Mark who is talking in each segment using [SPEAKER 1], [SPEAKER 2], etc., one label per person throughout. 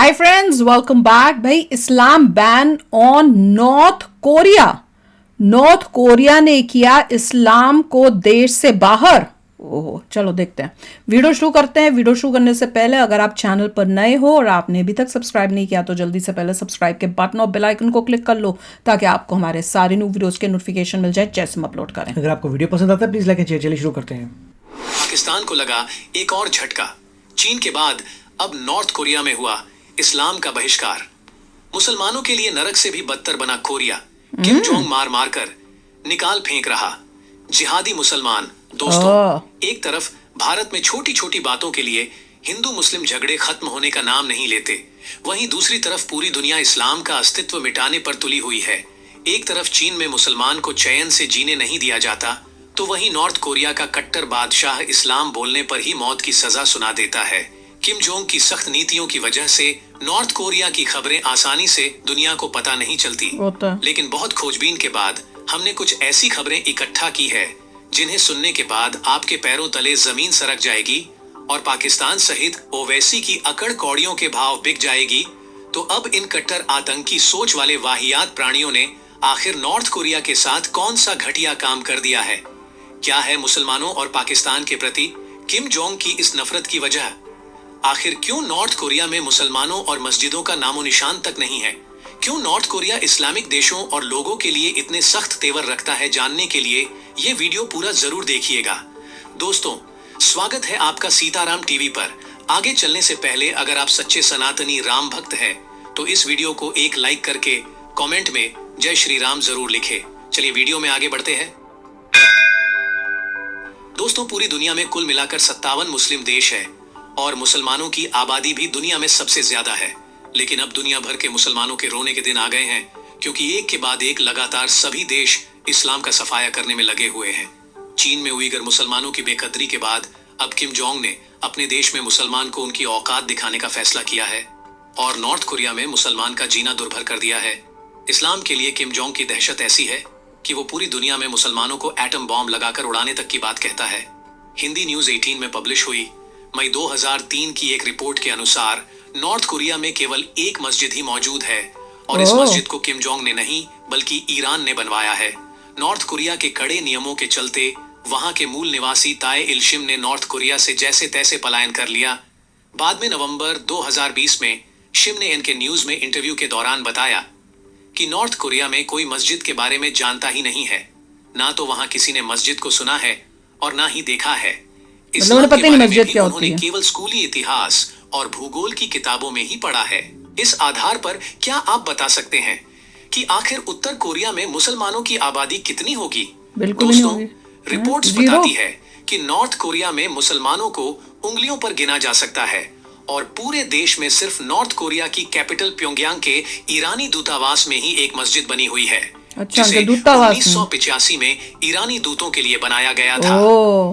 [SPEAKER 1] Hi friends, welcome back. भाई, Islam ban on North Korea. North Korea ने किया इस्लाम को देश से बाहर। ओह, चलो देखते हैं, वीडियो शुरू करते हैं। वीडियो शुरू करने से पहले अगर आप चैनल पर नए हो और आपने अभी तक सब्सक्राइब नहीं किया तो जल्दी से पहले सब्सक्राइब के बटन और बेल आइकन को क्लिक कर लो ताकि आपको हमारे सारे न्यू वीडियोस के नोटिफिकेशन मिल जाए जैसे हम अपलोड करें।
[SPEAKER 2] अगर आपको वीडियो पसंद आता है प्लीज लाइक एंड शेयर। चलिए शुरू करते हैं।
[SPEAKER 3] पाकिस्तान को लगा एक और झटका। चीन के बाद अब नॉर्थ कोरिया में हुआ इस्लाम का बहिष्कार। मुसलमानों के लिए नरक से भी बदतर बना कोरिया। किम जोंग मार मार कर निकाल फेंक रहा जिहादी मुसलमान। दोस्तों, एक तरफ भारत में छोटी छोटी बातों के लिए हिंदू मुस्लिम झगड़े खत्म होने का नाम नहीं लेते, वहीं दूसरी तरफ पूरी दुनिया इस्लाम का अस्तित्व मिटाने पर तुली हुई है। एक तरफ चीन में मुसलमान को चैन से जीने नहीं दिया जाता, तो वहीं नॉर्थ कोरिया का कट्टर बादशाह इस्लाम बोलने पर ही मौत की सजा सुना देता है। किम जोंग की सख्त नीतियों की वजह से नॉर्थ कोरिया की खबरें आसानी से दुनिया को पता नहीं चलती, लेकिन बहुत खोजबीन के बाद हमने कुछ ऐसी खबरें इकट्ठा की है जिन्हें सुनने के बाद आपके पैरों तले जमीन सरक जाएगी और पाकिस्तान सहित ओवैसी की अकड़ कौड़ियों के भाव बिक जाएगी। तो अब इन कट्टर आतंकी सोच वाले वाहियात प्राणियों ने आखिर नॉर्थ कोरिया के साथ कौन सा घटिया काम कर दिया है? क्या है मुसलमानों और पाकिस्तान के प्रति किम जोंग की इस नफरत की वजह? आखिर क्यों नॉर्थ कोरिया में मुसलमानों और मस्जिदों का नामो निशान तक नहीं है? क्यों नॉर्थ कोरिया इस्लामिक देशों और लोगों के लिए इतने सख्त तेवर रखता है? जानने के लिए ये वीडियो पूरा जरूर देखिएगा। दोस्तों, स्वागत है आपका सीताराम टीवी पर। आगे चलने से पहले अगर आप सच्चे सनातनी राम भक्त हैं तो इस वीडियो को एक लाइक करके कमेंट में जय श्री राम जरूर लिखें। चलिए वीडियो में आगे बढ़ते हैं। दोस्तों, पूरी दुनिया में कुल मिलाकर 57 मुस्लिम देश है और मुसलमानों की आबादी भी दुनिया में सबसे ज्यादा है। लेकिन अब दुनिया भर के मुसलमानों के रोने के दिन आ गए हैं, क्योंकि एक के बाद एक लगातार सभी देश इस्लाम का सफाया करने में लगे हुए हैं। चीन में उइगर मुसलमानों की बेकदरी के बाद अब किम जोंग ने अपने देश में मुसलमान को उनकी औकात दिखाने का फैसला किया है और नॉर्थ कोरिया में मुसलमान का जीना दुर्भर कर दिया है। इस्लाम के लिए किम जोंग की दहशत ऐसी है कि वो पूरी दुनिया में मुसलमानों को एटम बॉम्ब लगाकर उड़ाने तक की बात कहता है। हिंदी न्यूज 18 में पब्लिश हुई मई 2003 की एक रिपोर्ट के अनुसार नॉर्थ कोरिया में केवल एक मस्जिद ही मौजूद है और इस मस्जिद को किम जोंग ने नहीं बल्कि ईरान ने बनवाया है। नॉर्थ कोरिया के कड़े नियमों के चलते वहां के मूल निवासी ताए इल्शिम ने नॉर्थ कोरिया से जैसे तैसे पलायन कर लिया। बाद में नवंबर 2020 में शिम ने इनके न्यूज में इंटरव्यू के दौरान बताया कि नॉर्थ कोरिया में कोई मस्जिद के बारे में जानता ही नहीं है, ना तो वहां किसी ने मस्जिद को सुना है और ना ही देखा है। इस्लाम के बारे में भी उन्होंने केवल स्कूली इतिहास और भूगोल की किताबों में ही पढ़ा है। इस आधार पर क्या आप बता सकते हैं कि आखिर उत्तर कोरिया में मुसलमानों की आबादी कितनी होगी?
[SPEAKER 1] बिल्कुल नहीं होगी।
[SPEAKER 3] रिपोर्ट्स बताती है कि नॉर्थ कोरिया में मुसलमानों को उंगलियों पर गिना जा सकता है और पूरे देश में सिर्फ नॉर्थ कोरिया की कैपिटल प्योंगयांग के ईरानी दूतावास में ही एक मस्जिद बनी हुई है।
[SPEAKER 1] अच्छा,
[SPEAKER 3] जिसे
[SPEAKER 1] दूतावास
[SPEAKER 3] 1985 में ईरानी दूतों के लिए बनाया गया था।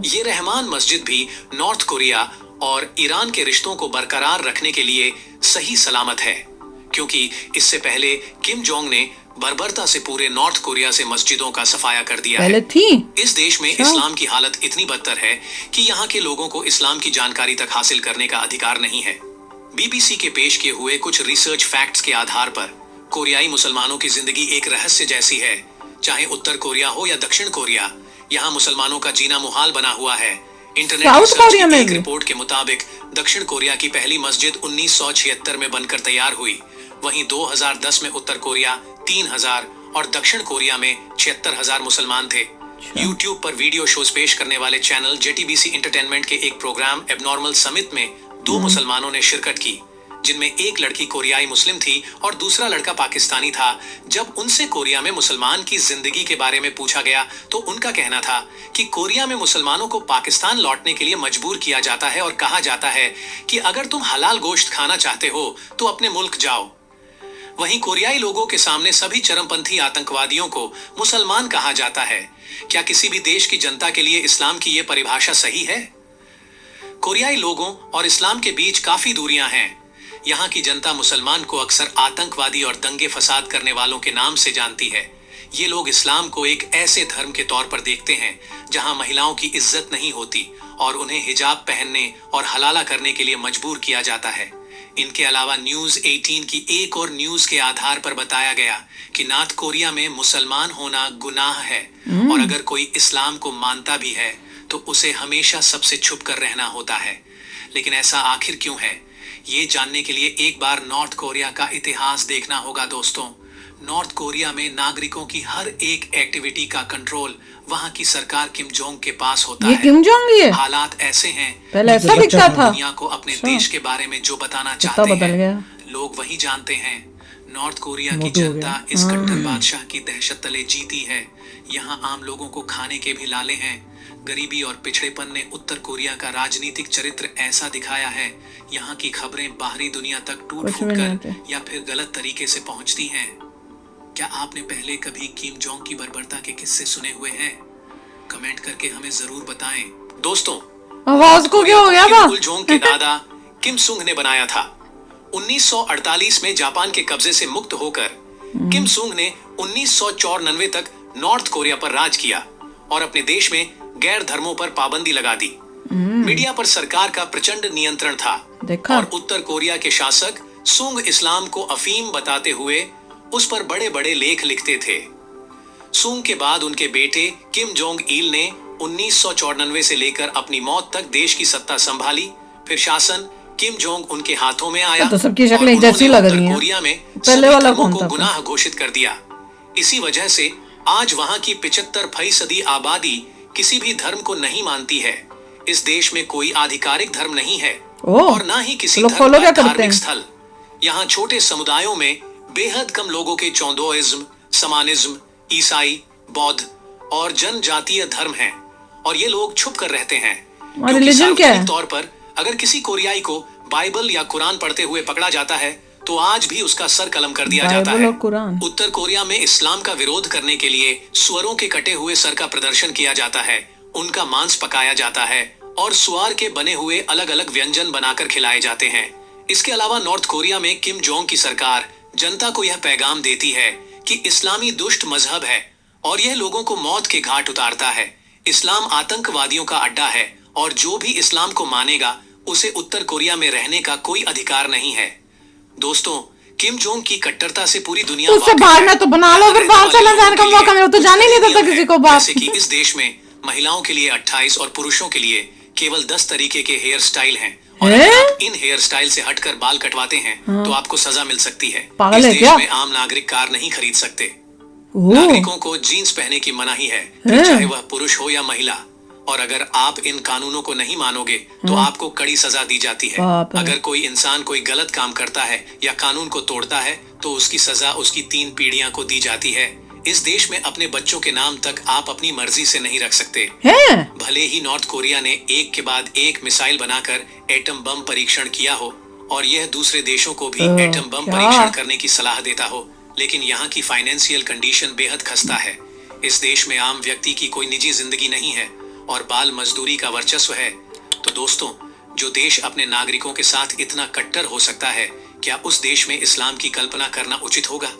[SPEAKER 3] ये रहमान मस्जिद भी नॉर्थ कोरिया और ईरान के रिश्तों को बरकरार रखने के लिए सही सलामत है, क्योंकि इससे पहले किम जोंग ने बर्बरता से पूरे नॉर्थ कोरिया से मस्जिदों का सफाया कर दिया है। इस देश में इस्लाम की हालत इतनी बदतर है कि यहाँ के लोगों को इस्लाम की जानकारी तक हासिल करने का अधिकार नहीं है। बीबीसी के पेश किए हुए कुछ रिसर्च फैक्ट्स के आधार पर कोरियाई मुसलमानों की जिंदगी एक रहस्य जैसी है। चाहे उत्तर कोरिया हो या दक्षिण कोरिया, यहाँ मुसलमानों का जीना मुहाल बना हुआ है। इंटरनेट रिसर्च की एक रिपोर्ट के मुताबिक दक्षिण कोरिया की पहली मस्जिद 1976 में बनकर तैयार हुई। वहीं 2010 में उत्तर कोरिया 3000 और दक्षिण कोरिया में 76,000 मुसलमान थे। यूट्यूब पर वीडियो शोज पेश करने वाले चैनल जेटीबीसी एंटरटेनमेंट के एक प्रोग्राम एबनॉर्मल समिट में 2 मुसलमानों ने शिरकत की, जिनमें एक लड़की कोरियाई मुस्लिम थी और दूसरा लड़का पाकिस्तानी था। जब उनसे कोरिया में मुसलमान की जिंदगी के बारे में पूछा गया तो उनका कहना था कि कोरिया में मुसलमानों को पाकिस्तान लौटने के लिए मजबूर किया जाता है और कहा जाता है कि अगर तुम हलाल गोश्त खाना चाहते हो तो अपने मुल्क जाओ। वहीं कोरियाई लोगों के सामने सभी चरमपंथी आतंकवादियों को मुसलमान कहा जाता है। क्या किसी भी देश की जनता के लिए इस्लाम की यह परिभाषा सही है? कोरियाई लोगों और इस्लाम के बीच काफी दूरियां हैं। यहाँ की जनता मुसलमान को अक्सर आतंकवादी और दंगे फसाद करने वालों के नाम से जानती है। ये लोग इस्लाम को एक ऐसे धर्म के तौर पर देखते हैं जहां महिलाओं की इज्जत नहीं होती और उन्हें हिजाब पहनने और हलाला करने के लिए मजबूर किया जाता है। इनके अलावा न्यूज 18 की एक और न्यूज के आधार पर बताया गया कि नॉर्थ कोरिया में मुसलमान होना गुनाह है और अगर कोई इस्लाम को मानता भी है तो उसे हमेशा सबसे छुप कर रहना होता है। लेकिन ऐसा आखिर क्यों है, ये जानने के लिए एक बार नॉर्थ कोरिया का इतिहास देखना होगा दोस्तों। नॉर्थ कोरिया में नागरिकों की हर एक एक्टिविटी का कंट्रोल वहां की सरकार किम जोंग के पास होता
[SPEAKER 1] ये
[SPEAKER 3] है।
[SPEAKER 1] किम जोंग ही है?
[SPEAKER 3] हालात ऐसे हैं
[SPEAKER 1] पहले ऐसा
[SPEAKER 3] कि
[SPEAKER 1] दिखता था।
[SPEAKER 3] दुनिया को अपने देश के बारे में जो बताना
[SPEAKER 1] कितना
[SPEAKER 3] चाहते
[SPEAKER 1] बदल
[SPEAKER 3] हैं
[SPEAKER 1] गया।
[SPEAKER 3] लोग वही जानते हैं। नॉर्थ कोरिया की
[SPEAKER 2] मोटू हो
[SPEAKER 3] जनता इस कट्टर बादशाह की दहशत तले जीती है। यहाँ आम लोगों को खाने के भी लाले हैं। गरीबी और पिछड़ेपन ने उत्तर कोरिया का राजनीतिक चरित्र ऐसा दिखाया है। यहाँ की खबरें बाहरी दुनिया तक टूट
[SPEAKER 1] कुछ भी
[SPEAKER 3] फूट
[SPEAKER 1] नहीं
[SPEAKER 3] कर
[SPEAKER 1] आते।
[SPEAKER 3] या फिर गलत तरीके से पहुंचती हैं। क्या आपने पहले कभी किम जोंग की बर्बरता के किस्से सुने हुए हैं? कमेंट करके हमें जरूर बताएं। दोस्तों,
[SPEAKER 1] आवाज को क्या हो गया था?
[SPEAKER 3] किम जोंग के दादा किम सुंग ने बनाया था। 1948 में जापान के कब्जे से मुक्त होकर किम सुंग ने 1994 तक नॉर्थ कोरिया पर राज किया और अपने देश में गैर धर्मों पर पाबंदी लगा दी। मीडिया पर सरकार का प्रचंड नियंत्रण था
[SPEAKER 1] देखा?
[SPEAKER 3] और उत्तर कोरिया के शासक सुंग इस्लाम को अफीम बताते हुए उस पर बड़े बड़े लेख लिखते थे। सुंग के बाद उनके बेटे किम जोंग इल ने 1994 से लेकर अपनी मौत तक देश की सत्ता संभाली। फिर शासन किम जोंग उनके हाथों में आया
[SPEAKER 1] तो सबकी शक्लें
[SPEAKER 3] और
[SPEAKER 1] एक जैसी
[SPEAKER 3] उन्होंने
[SPEAKER 1] लग रही
[SPEAKER 3] उत्तर
[SPEAKER 1] हैं।
[SPEAKER 3] कोरिया में
[SPEAKER 1] पहले
[SPEAKER 3] सभी
[SPEAKER 1] वाला
[SPEAKER 3] धर्मों
[SPEAKER 1] कौन
[SPEAKER 3] को
[SPEAKER 1] था?
[SPEAKER 3] गुनाह घोषित कर दिया। इसी वजह से आज वहां की 75% आबादी किसी भी धर्म को नहीं मानती है। इस देश में कोई आधिकारिक धर्म नहीं है और ना ही किसी
[SPEAKER 1] लोग
[SPEAKER 3] धर्म
[SPEAKER 1] follow
[SPEAKER 3] का
[SPEAKER 1] क्या करते
[SPEAKER 3] धार्मिक
[SPEAKER 1] हैं?
[SPEAKER 3] स्थल। यहाँ छोटे समुदायों में बेहद कम लोगों के चौदोइज्म, समानिज्म, ईसाई, बौद्ध और जनजातीय धर्म हैं और ये लोग छुप कर रहते हैं। क्योंकि
[SPEAKER 1] रिलीजन क्या है?
[SPEAKER 3] सार्वजनिक तौर पर अगर किसी कोरियाई को बाइबल या कुरान पढ़ते हुए पकड़ा जाता है तो आज भी उसका सर कलम कर दिया जाता
[SPEAKER 1] बाइबल
[SPEAKER 3] है।
[SPEAKER 1] और कुरान।
[SPEAKER 3] उत्तर कोरिया में इस्लाम का विरोध करने के लिए सुअरों के कटे हुए सर का प्रदर्शन किया जाता है, उनका मांस पकाया जाता है और सुअर के बने हुए अलग अलग व्यंजन बनाकर खिलाए जाते हैं। इसके अलावा नॉर्थ कोरिया में किम जोंग की सरकार जनता को यह पैगाम देती है कि इस्लामी दुष्ट मजहब है और यह लोगों को मौत के घाट उतारता है। इस्लाम आतंकवादियों का अड्डा है और जो भी इस्लाम को मानेगा उसे उत्तर कोरिया में रहने का कोई अधिकार नहीं है। दोस्तों, किम जोंग की कट्टरता से पूरी दुनिया
[SPEAKER 1] उससे
[SPEAKER 3] वाकिफ
[SPEAKER 1] बाहर
[SPEAKER 3] है।
[SPEAKER 1] ना तो बना लो, फिर बाहर चला जाने का मौका मिला तो जाने नहीं देता किसी को बाहर।
[SPEAKER 3] जैसे कि इस देश में महिलाओं के लिए 28 और पुरुषों के लिए केवल 10 तरीके के हेयर स्टाइल हैं और अगर आप इन हेयर स्टाइल से हटकर बाल कटवाते हैं तो आपको सजा मिल सकती है।
[SPEAKER 1] पागल
[SPEAKER 3] इस
[SPEAKER 1] है
[SPEAKER 3] देश
[SPEAKER 1] क्या?
[SPEAKER 3] में आम नागरिक कार नहीं खरीद सकते।
[SPEAKER 1] ओह,
[SPEAKER 3] नागरिकों को जीन्स पहनने की मनाही है, फिर चाहे वह पुरुष हो या महिला। और अगर आप इन कानूनों को नहीं मानोगे तो आपको कड़ी सजा दी जाती है।
[SPEAKER 1] बाप रे।
[SPEAKER 3] अगर कोई इंसान कोई गलत काम करता है या कानून को तोड़ता है तो उसकी सजा उसकी 3 पीढ़ियां को दी जाती है। इस देश में अपने बच्चों के नाम तक आप अपनी मर्जी से नहीं रख सकते।
[SPEAKER 1] है?
[SPEAKER 3] भले ही नॉर्थ कोरिया ने एक के बाद एक मिसाइल बनाकर एटम बम परीक्षण किया हो और यह दूसरे देशों को भी एटम बम
[SPEAKER 1] क्या?
[SPEAKER 3] परीक्षण करने की सलाह देता हो, लेकिन यहाँ की फाइनेंशियल कंडीशन बेहद खस्ता है। इस देश में आम व्यक्ति की कोई निजी जिंदगी नहीं है और बाल मजदूरी का वर्चस्व है। तो दोस्तों, जो देश अपने नागरिकों के साथ इतना कट्टर हो सकता है, क्या उस देश में इस्लाम की कल्पना करना उचित होगा?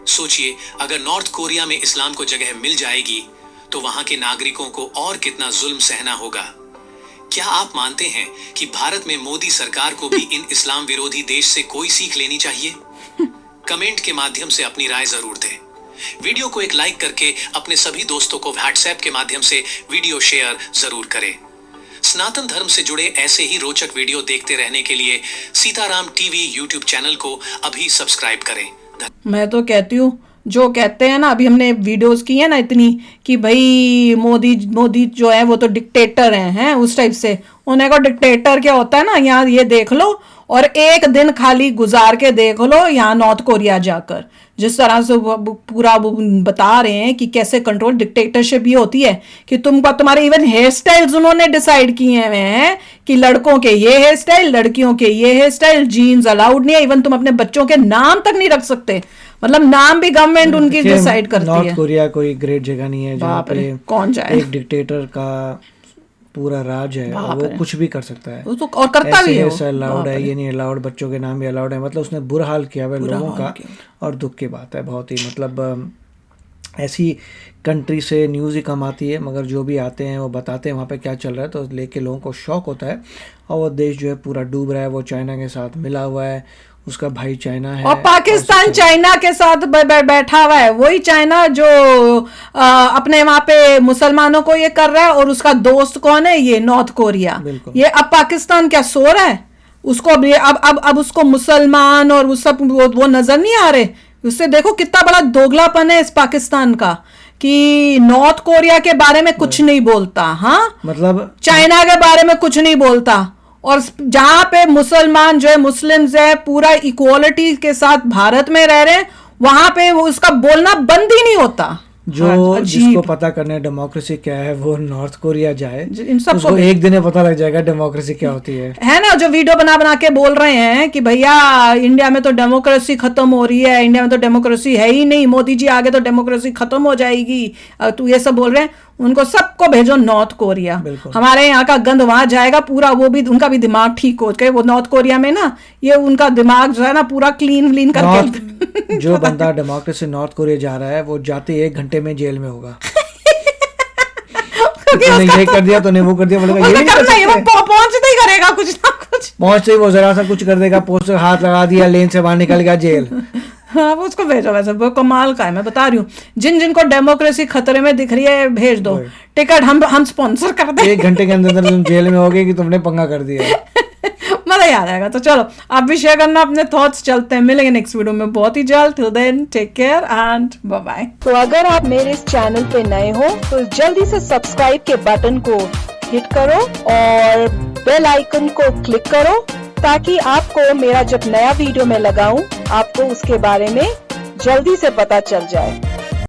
[SPEAKER 3] सोचिए, अगर नॉर्थ कोरिया में इस्लाम को जगह मिल जाएगी तो वहां के नागरिकों को और कितना जुल्म सहना होगा। क्या आप मानते हैं कि भारत में मोदी सरकार को भी इन इस्लाम विरोधी देश से कोई सीख लेनी चाहिए? कमेंट के माध्यम से अपनी राय जरूर दें। वीडियो को एक लाइक करके अपने सभी दोस्तों को व्हाट्सएप के माध्यम से वीडियो शेयर जरूर करें। सनातन धर्म से जुड़े ऐसे ही रोचक वीडियो देखते रहने के लिए सीताराम टीवी यूट्यूब चैनल को अभी सब्सक्राइब करें।
[SPEAKER 1] मैं तो कहती हूँ, जो कहते हैं ना, अभी हमने वीडियोस की है ना इतनी कि भाई मोदी जो है वो तो डिक्टेटर हैं उस टाइप से। उन्हें को डिक्टेटर क्या होता है ना, यहाँ ये देख लो और एक दिन खाली गुजार के देख लो यहाँ नॉर्थ कोरिया जाकर, जिस तरह से पूरा वो बता रहे हैं कि कैसे कंट्रोल डिक्टेटरशिप ये होती है कि तुम्हारे इवन हेयर स्टाइल्स उन्होंने डिसाइड किए हुए हैं कि लड़कों के ये हेयर स्टाइल, लड़कियों के ये हेयर स्टाइल, जीन्स अलाउड नहीं है। इवन तुम अपने बच्चों के नाम तक नहीं रख सकते, मतलब नाम भी गवर्नमेंट उनकी डिसाइड करती है।
[SPEAKER 2] नॉर्थ कोरिया कोई ग्रेट जगह नहीं है जहाँ
[SPEAKER 1] बाप रे,
[SPEAKER 2] पे
[SPEAKER 1] कौन जाए?
[SPEAKER 2] एक डिक्टेटर का पूरा राज है और वो कुछ भी कर सकता है।
[SPEAKER 1] वो तो और करता भी है वो।
[SPEAKER 2] ऐसे अलाउड है, ये नहीं अलाउड, बच्चों के नाम भी अलाउड है। मतलब उसने बुरा हाल किया हुआ है लोगों का और दुख की बात है बहुत ही। मतलब ऐसी कंट्री से न्यूज़ ही कम आती है, मगर जो भी आते हैं वो बताते हैं वहाँ पे क्या चल रहा है, तो लेके लोगों को शौक होता है। और वो देश जो है पूरा डूब रहा है, वो चाइना के साथ मिला हुआ है, उसका भाई चाइना है
[SPEAKER 1] और पाकिस्तान चाइना के साथ बैठा हुआ है। वही चाइना जो अपने वहां पे मुसलमानों को ये कर रहा है, और उसका दोस्त कौन है? ये नॉर्थ कोरिया। ये अब पाकिस्तान क्या सो रहा है? उसको अब उसको मुसलमान और उस सब वो नजर नहीं आ रहे। उससे देखो कितना बड़ा दोगलापन है इस पाकिस्तान का, कि नॉर्थ कोरिया के बारे में कुछ नहीं बोलता, हाँ,
[SPEAKER 2] मतलब
[SPEAKER 1] चाइना के बारे में कुछ नहीं बोलता, और जहां पे मुसलमान जो है, मुस्लिम्स है, पूरा इक्वालिटी के साथ भारत में रह रहे हैं, वहां पे वो उसका बोलना बंद ही नहीं होता।
[SPEAKER 2] जो जिसको पता करने डेमोक्रेसी क्या है वो नॉर्थ कोरिया जाए,
[SPEAKER 1] इन सब
[SPEAKER 2] उसको एक दिन में पता लग जाएगा डेमोक्रेसी क्या होती है
[SPEAKER 1] ना। जो वीडियो बना के बोल रहे हैं कि भैया इंडिया में तो डेमोक्रेसी खत्म हो रही है, इंडिया में तो डेमोक्रेसी है ही नहीं, मोदी जी आगे तो डेमोक्रेसी खत्म हो जाएगी, तू ये सब बोल रहे हैं, उनको सबको भेजो नॉर्थ कोरिया। हमारे यहाँ का गंद वहां जाएगा पूरा, वो भी उनका भी दिमाग ठीक हो जाए। वो नॉर्थ कोरिया में ना, ये उनका दिमाग जो है ना पूरा क्लीन करके
[SPEAKER 2] जो बंदा डेमोक्रेसी नॉर्थ कोरिया जा रहा है वो जाते 1 घंटे में जेल में होगा। तूने ये कर दिया, तूने वो कर दिया, बोलेगा ये नहीं कर सकते।
[SPEAKER 1] वो पहुंचते ही करेगा कुछ ना कुछ,
[SPEAKER 2] पहुंचते ही वो जरा सा कुछ कर देगा, पोस्ट हाथ लगा दिया, लेन से बाहर निकल गया, जेल।
[SPEAKER 1] हाँ, वो उसको भेजो। वैसे वो कमाल का है, मैं बता रही हूँ। जिनको डेमोक्रेसी खतरे में दिख रही है भेज दो, टिकट हम स्पॉन्सर कर दे।
[SPEAKER 2] 1 घंटे के अंदर तुम जेल में होगे कि तुमने पंगा कर दिया।
[SPEAKER 1] मजा ही आ जाएगा। तो चलो आप भी शेयर करना अपने थॉट्स। चलते हैं, मिलेंगे नेक्स्ट वीडियो में बहुत ही जल्द। Till then take care and bye bye.
[SPEAKER 4] तो अगर आप मेरे इस चैनल पे नए हो तो जल्दी से सब्सक्राइब के बटन को हिट करो और बेल आइकन को क्लिक करो, ताकि आपको मेरा जब नया वीडियो मैं लगाऊं आपको उसके बारे में जल्दी से पता चल जाए।